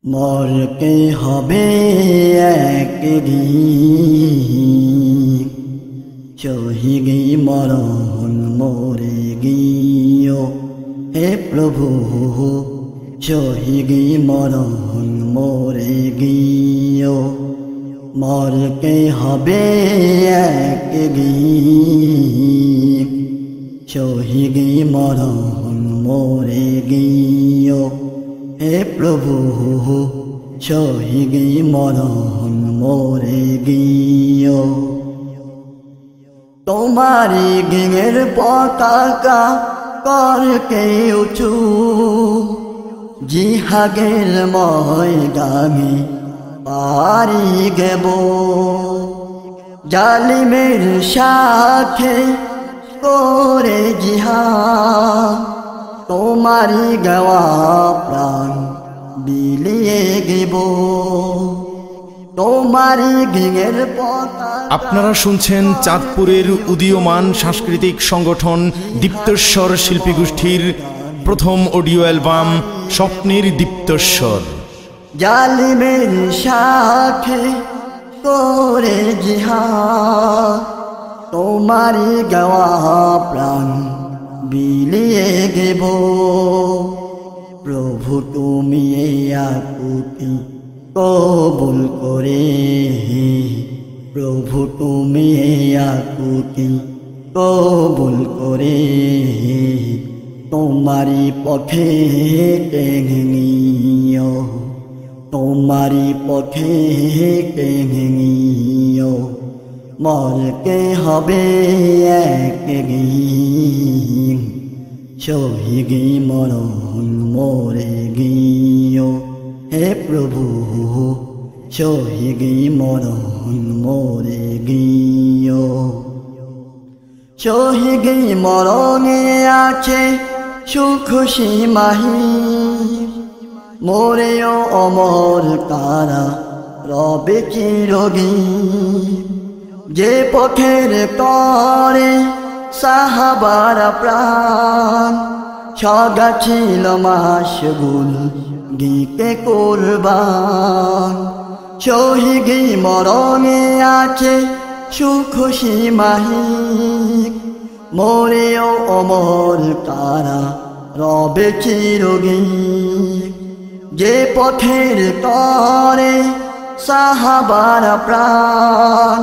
মরতে হবে একদিন, শহীদি মরণ মোরে গিয়েও হে প্রভু, শহীদি মরণ মোরে গিয়েও। মরতে হবে একদিন, শহীদি মরণ মোরে গিয়েও হে প্রভু, শহীদি মরণ মোরে গিয়েও। তোমারি গিঙের পতাকা করকে উঁচু, জিহাদের ময়দানে পারি গেব। জালিমের সাথে করে জিহাদ, তোমারি গাওয়া প্রাণ বিলিয়ে গেব। তোমারি গিঙের পতাকা। আপনারা শুনছেন চাঁদপুরের উদীয়মান সাংস্কৃতিক সংগঠন দীপ্তস্বর শিল্পী গোষ্ঠীর প্রথম অডিও অ্যালবাম স্বপ্নের দীপ্তস্বর। জালিমের সাথে করে জিহাদ, তোমারি গাওয়া প্রাণ বিলিয়ে গেব। প্রভু তুমি এই আকুতি কবুল করে, প্রভু তুমি এই আকুতি কবুল করে। তোমারি পথে টেনে নিও, তোমারি পথে টেনে নিও। মরতে হবে একদিন, শহীদি মরণ মোরে গিয়েও হে প্রভু, শহীদি মরণ মোরে গিয়েও। শহীদি মরণে আছে সুখ সীমাহি, মোরেও অমর তারা রবে চিরদিন। যে পথের তরে সাহাবারা প্রাণ, সদা ছিল মাশগুল গীতে কুরবান। শহীদি মরণে আছে সুখ সীমাহি, মোরেও অমর তারা রবে চিরদিন। যে পথের তরে সাহাবারা প্রাণ,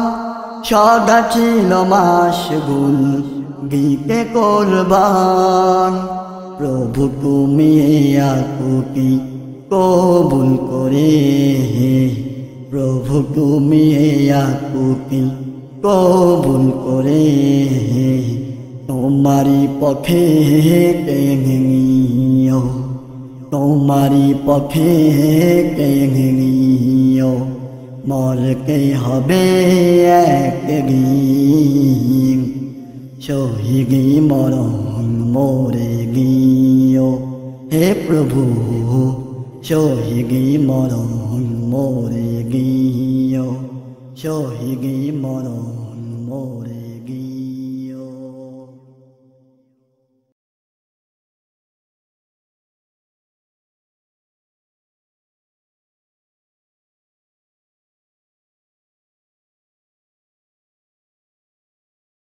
সদা ছিল মাশগুল গীতে কুরবান। প্রভু তুমি এই আকুতি কবুল করে, প্রভু তুমি এই আকুতি কবুল করে। তোমারি পথে টেনে নিও, তোমারি পথে টেনে নিও। মরতে হবে একদিন, শহীদি মরণ মোরে গিয়েও হে প্রভু, শহীদি মরণ মোরে গিয়েও, শহীদি মরণ মোরে।